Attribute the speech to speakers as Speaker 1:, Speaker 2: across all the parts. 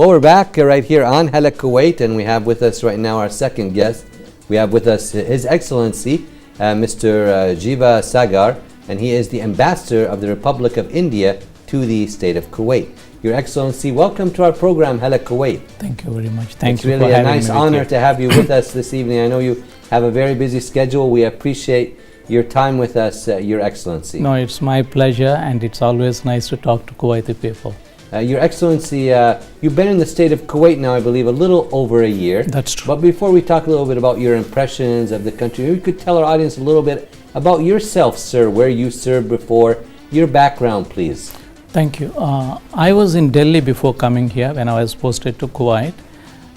Speaker 1: Well, we're back right here on Hala Kuwait, and we have with us right now our second guest. We have with us His Excellency, Mr. Jeeva Sagar, and he is the Ambassador of the Republic of India to the State of Kuwait. Your Excellency, welcome to our program, Hala Kuwait.
Speaker 2: Thank you very much. Thank you
Speaker 1: for having me. It's really a nice honor to have you with us this evening. I know you have a very busy schedule. We appreciate your time with us, Your Excellency.
Speaker 2: No, it's my pleasure, and it's always nice to talk to Kuwaiti people.
Speaker 1: Your Excellency, you've been in the state of Kuwait now, I believe, a little over a year.
Speaker 2: That's true.
Speaker 1: But before we talk a little bit about your impressions of the country, you could tell our audience a little bit about yourself, sir, where you served before, your background, please.
Speaker 2: Thank you. I was in Delhi before coming here when I was posted to Kuwait,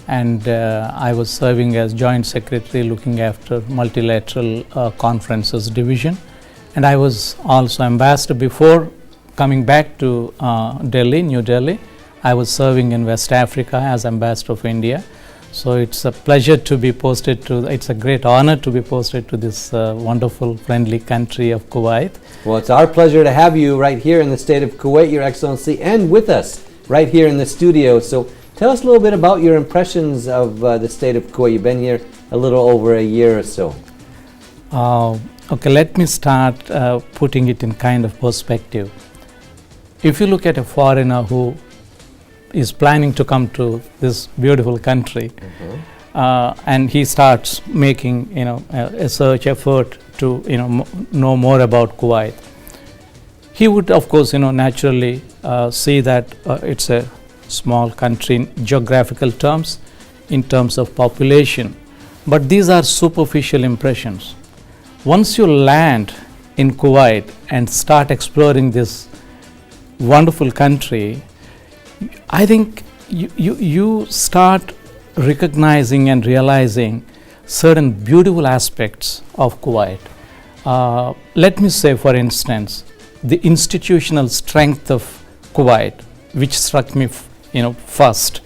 Speaker 2: and I was serving as Joint Secretary looking after multilateral conferences division, and I was also Ambassador before coming back to Delhi, New Delhi. I was serving in West Africa as Ambassador of India. So it's a pleasure to be posted to, it's a great honor to be posted to this wonderful, friendly country of Kuwait.
Speaker 1: Well, it's our pleasure to have you right here in the state of Kuwait, Your Excellency, and with us right here in the studio. So tell us a little bit about your impressions of the state of Kuwait. You've been here a little over a year or so.
Speaker 2: Okay, let me start putting it in kind of perspective. If you look at a foreigner who is planning to come to this beautiful country, and he starts making a search effort to know more about Kuwait, he would of course naturally see that it's a small country in geographical terms, in terms of population, but these are superficial impressions. Once you land in Kuwait and start exploring this wonderful country, I think you start recognizing and realizing certain beautiful aspects of Kuwait. Let me say, for instance, the institutional strength of Kuwait, which struck me first.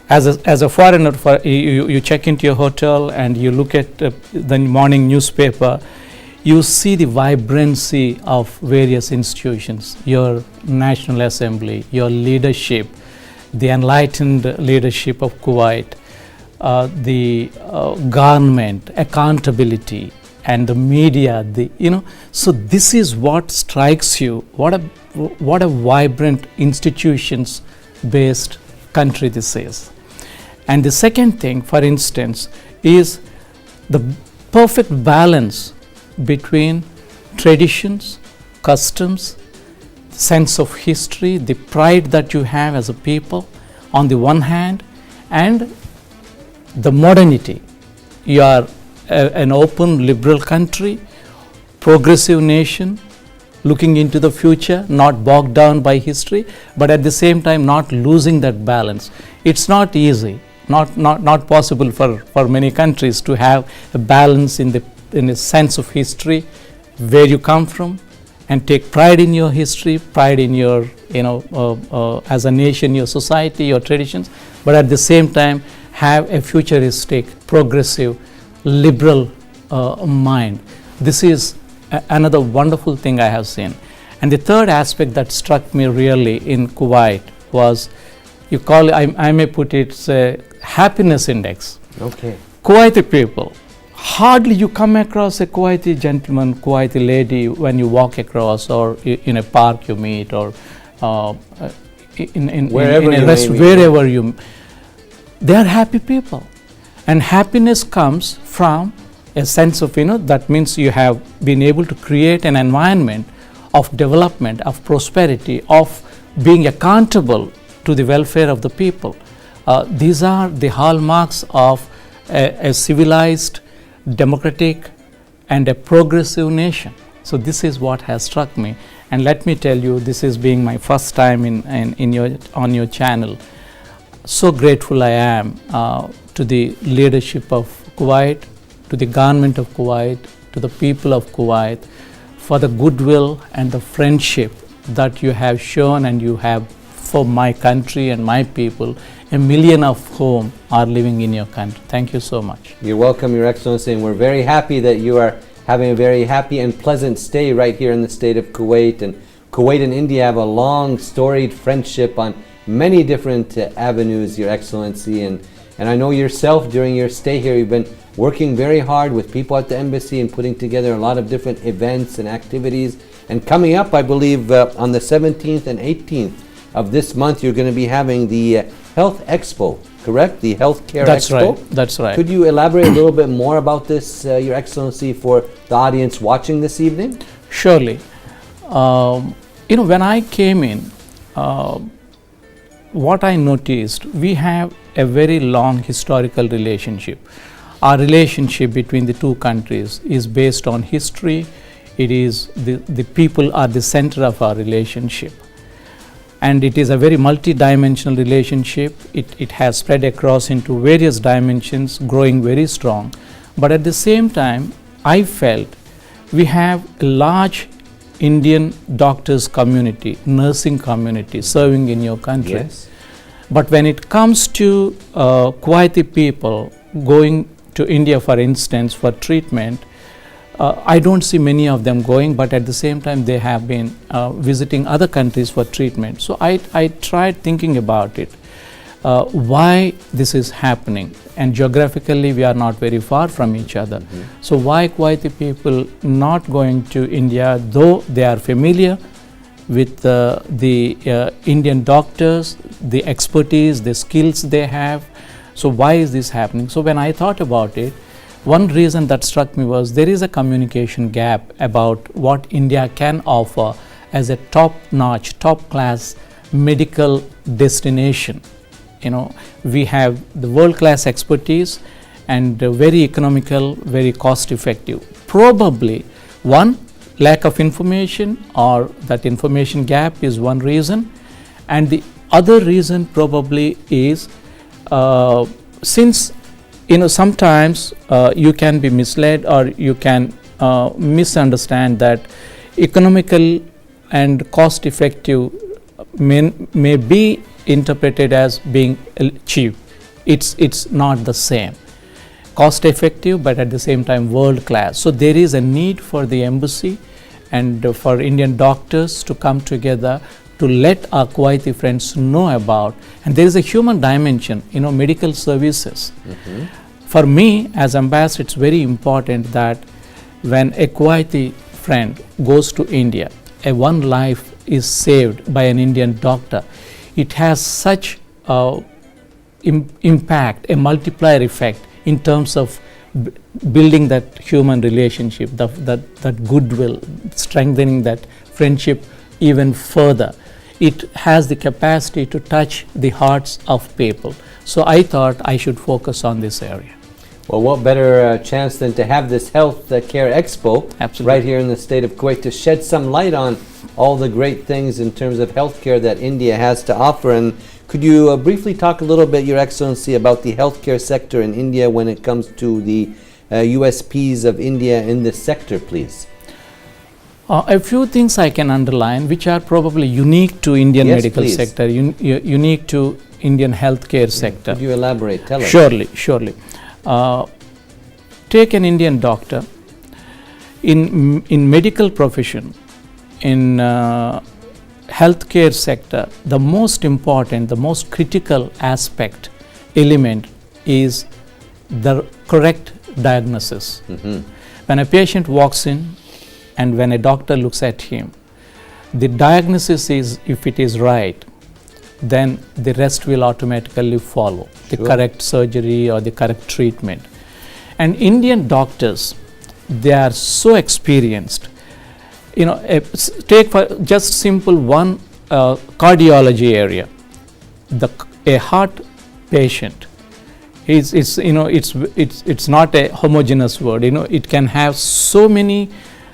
Speaker 2: As a foreigner, you check into your hotel and you look at the morning newspaper, you see the vibrancy of various institutions, your National Assembly, your leadership, the enlightened leadership of Kuwait, the government, accountability, and the media. So this is what strikes you. What a vibrant institutions-based country this is. And the second thing, for instance, is the perfect balance between traditions, customs, sense of history, the pride that you have as a people on the one hand, and the modernity. You are an open, liberal country, progressive nation, looking into the future, not bogged down by history, but at the same time not losing that balance. It's not easy, not possible for many countries to have a balance in a sense of history, where you come from, and take pride in your history, pride in your, as a nation, your society, your traditions, but at the same time have a futuristic, progressive, liberal mind. This is another wonderful thing I have seen. And the third aspect that struck me really in Kuwait was, you call it, I may put it, it's a happiness index.
Speaker 1: Okay.
Speaker 2: Kuwaiti people, hardly you come across a Kuwaiti gentleman, Kuwaiti lady when you walk across, or in a park you meet, or in a restaurant, wherever you. They are happy people, and happiness comes from a sense of that means you have been able to create an environment of development, of prosperity, of being accountable to the welfare of the people. These are the hallmarks of a civilized, democratic, and a progressive nation. So this is what has struck me, and let me tell you, this is being my first time on your channel. So grateful I am to the leadership of Kuwait, to the government of Kuwait, to the people of Kuwait, for the goodwill and the friendship that you have shown and you have for my country and my people, a million of whom are living in your country. Thank you so much.
Speaker 1: You're welcome, Your Excellency, and we're very happy that you are having a very happy and pleasant stay right here in the state of Kuwait. And Kuwait and India have a long, storied friendship on many different avenues, Your Excellency, and I know yourself during your stay here, you've been working very hard with people at the embassy and putting together a lot of different events and activities. And coming up, I believe, on the 17th and 18th of this month, you're going to be having the Health Expo, correct? The Healthcare Expo?
Speaker 2: That's right.
Speaker 1: Could you elaborate a little bit more about this, Your Excellency, for the audience watching this evening?
Speaker 2: Surely. When I came in, what I noticed, we have a very long historical relationship. Our relationship between the two countries is based on history. It is the people are the center of our relationship. And it is a very multi-dimensional relationship. It has spread across into various dimensions, growing very strong. But at the same time, I felt we have a large Indian doctors community, nursing community serving in your country.
Speaker 1: Yes.
Speaker 2: But when it comes to Kuwaiti people going to India, for instance, for treatment, I don't see many of them going, but at the same time they have been visiting other countries for treatment. So I tried thinking about it, why this is happening, and geographically we are not very far from each other. So why Kuwaiti people not going to India, though they are familiar with the Indian doctors, the expertise, the skills they have. So why is this happening? So when I thought about it, one reason that struck me was there is a communication gap about what India can offer as a top-notch, top-class medical destination. We have the world-class expertise and very economical, very cost-effective. Probably one, lack of information, or that information gap is one reason, and the other reason probably is since sometimes you can be misled, or you can misunderstand that economical and cost effective may be interpreted as being cheap. It's not the same. Cost effective, but at the same time world class. So there is a need for the embassy and for Indian doctors to come together to let our Kuwaiti friends know about, and there is a human dimension, medical services. For me as ambassador, it's very important that when a Kuwaiti friend goes to India, one life is saved by an Indian doctor. It has such impact, a multiplier effect in terms of building that human relationship, that goodwill, strengthening that friendship even further. It has the capacity to touch the hearts of people. So I thought I should focus on this area.
Speaker 1: Well, what better chance than to have this Health Care Expo right here in the state of Kuwait to shed some light on all the great things in terms of healthcare that India has to offer. And could you briefly talk a little bit, Your Excellency, about the healthcare sector in India when it comes to the USPs of India in this sector, please?
Speaker 2: A few things I can underline which are probably unique to Indian medical sector, unique to Indian healthcare sector.
Speaker 1: Could you elaborate? Tell us.
Speaker 2: Surely. Take an Indian doctor. In medical profession, in healthcare sector, the most important, the most critical aspect, element is the correct diagnosis. When a patient walks in and when a doctor looks at him, the diagnosis is, if it is right, then the rest will automatically follow, the correct surgery or the correct treatment. And Indian doctors, they are so experienced. Take for just simple one cardiology area, a heart patient. It's not a homogeneous word. It can have so many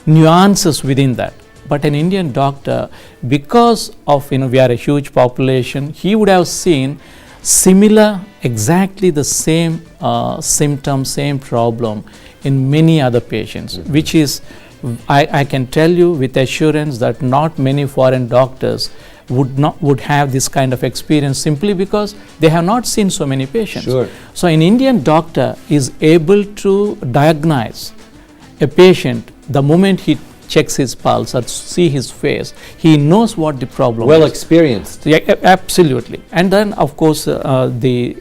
Speaker 2: nuances within that. But an Indian doctor, because of we are a huge population, he would have seen similar, exactly the same symptom, same problem in many other patients, which is, I can tell you with assurance that not many foreign doctors would have this kind of experience simply because they have not seen so many patients. So an Indian doctor is able to diagnose a patient the moment he checks his pulse or see his face, he knows what the problem
Speaker 1: Well
Speaker 2: is.
Speaker 1: experienced.
Speaker 2: Yeah, absolutely. And then, of course, the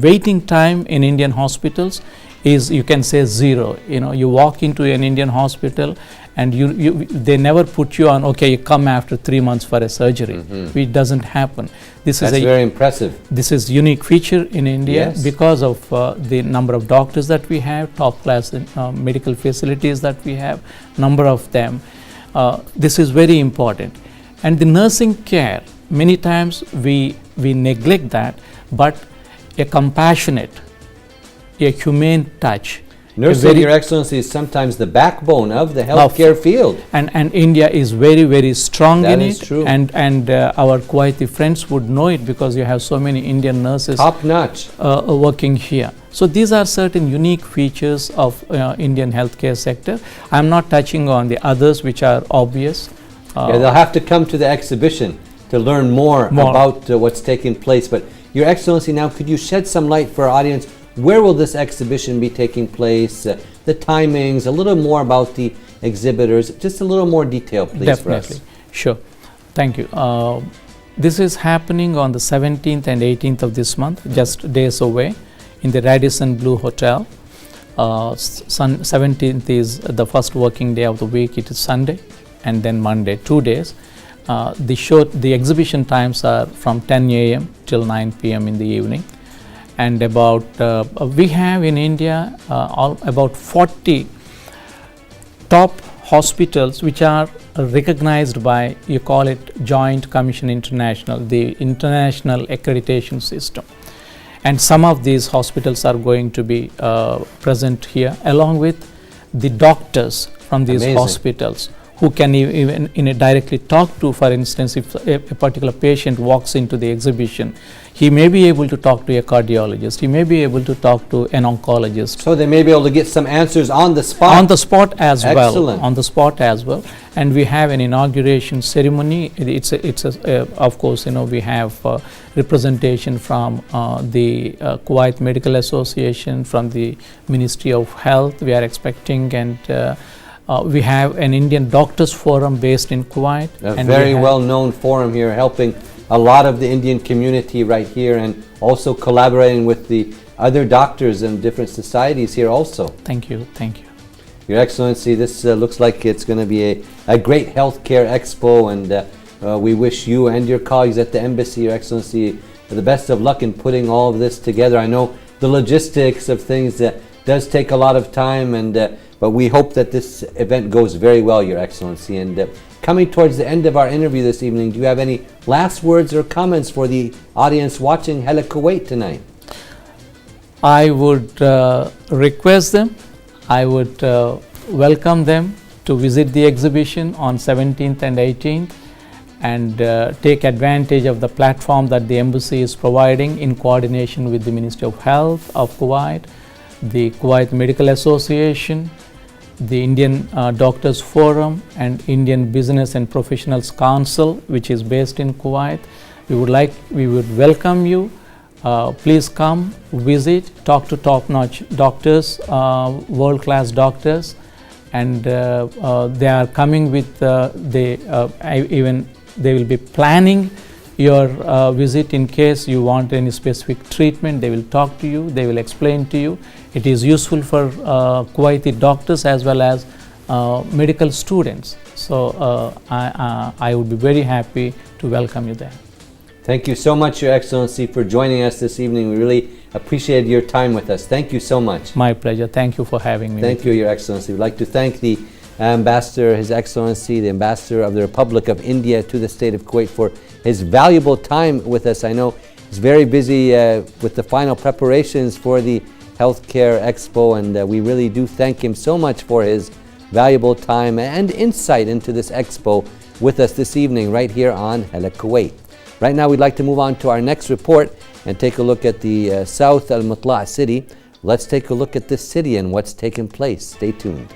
Speaker 2: waiting time in Indian hospitals is, you can say, zero. You know, you walk into an Indian hospital and they never put you on, okay, you come after 3 months for a surgery. It doesn't happen. That's
Speaker 1: very impressive.
Speaker 2: This is unique feature in India.
Speaker 1: Yes.
Speaker 2: Because of the number of doctors that we have, top class medical facilities that we have, number of them. This is very important. And the nursing care, many times we neglect that, but a compassionate, a humane touch.
Speaker 1: Nursing, Your Excellency, is sometimes the backbone of the healthcare field.
Speaker 2: And India is very, very strong in it.
Speaker 1: That is true.
Speaker 2: And our Kuwaiti friends would know it, because you have so many Indian nurses
Speaker 1: Top notch.
Speaker 2: working here. So these are certain unique features of Indian healthcare sector. I'm not touching on the others which are obvious.
Speaker 1: Yeah, they'll have to come to the exhibition to learn more. About what's taking place. But Your Excellency, now could you shed some light for our audience? Where will this exhibition be taking place? The timings, a little more about the exhibitors, just a little more detail, please.
Speaker 2: Definitely.
Speaker 1: For us.
Speaker 2: Sure. Thank you. This is happening on the 17th and 18th of this month, just days away, in the Radisson Blu Hotel. 17th is the first working day of the week. It is Sunday, and then Monday, 2 days. The exhibition times are from 10 a.m. till 9 p.m. in the evening. And we have in India about 40 top hospitals which are recognized by, you call it Joint Commission International, the international accreditation system. And some of these hospitals are going to be present here, along with the doctors from these hospitals, who can even directly talk to, for instance, if a particular patient walks into the exhibition, he may be able to talk to a cardiologist, he may be able to talk to an oncologist.
Speaker 1: So they may be able to get some answers on the spot?
Speaker 2: On the spot as
Speaker 1: Excellent.
Speaker 2: well. On the spot as well. And we have an inauguration ceremony. Of course, we have representation from the Kuwait Medical Association, from the Ministry of Health, we are expecting, and we have an Indian Doctors Forum based in Kuwait.
Speaker 1: A very well-known forum here, helping a lot of the Indian community right here, and also collaborating with the other doctors in different societies here also.
Speaker 2: Thank you. Thank you.
Speaker 1: Your Excellency, this looks like it's going to be a great healthcare expo, and we wish you and your colleagues at the embassy, Your Excellency, the best of luck in putting all of this together. I know the logistics of things does take a lot of time, but we hope that this event goes very well, Your Excellency. And coming towards the end of our interview this evening, do you have any last words or comments for the audience watching Hala Kuwait tonight?
Speaker 2: I would request them, I would welcome them to visit the exhibition on 17th and 18th, and take advantage of the platform that the embassy is providing in coordination with the Ministry of Health of Kuwait, the Kuwait Medical Association, the Indian Doctors Forum, and Indian Business and Professionals Council, which is based in Kuwait. We would welcome you. Please come, visit, talk to top-notch doctors, world-class doctors, and they are coming with they will be planning your visit in case you want any specific treatment. They will talk to you, they will explain to you. It is useful for Kuwaiti doctors as well as medical students. So I would be very happy to welcome you there.
Speaker 1: Thank you so much, Your Excellency, for joining us this evening. We really appreciated your time with us. Thank you so much.
Speaker 2: My pleasure. Thank you for having me.
Speaker 1: Thank you, Your Excellency. We'd like to thank the Ambassador, His Excellency, the Ambassador of the Republic of India to the State of Kuwait, for his valuable time with us. I know he's very busy with the final preparations for the Healthcare Expo, and we really do thank him so much for his valuable time and insight into this expo with us this evening right here on Hala Kuwait. Right now we'd like to move on to our next report and take a look at the South Al Mutla' city. Let's take a look at this city and what's taken place. Stay tuned.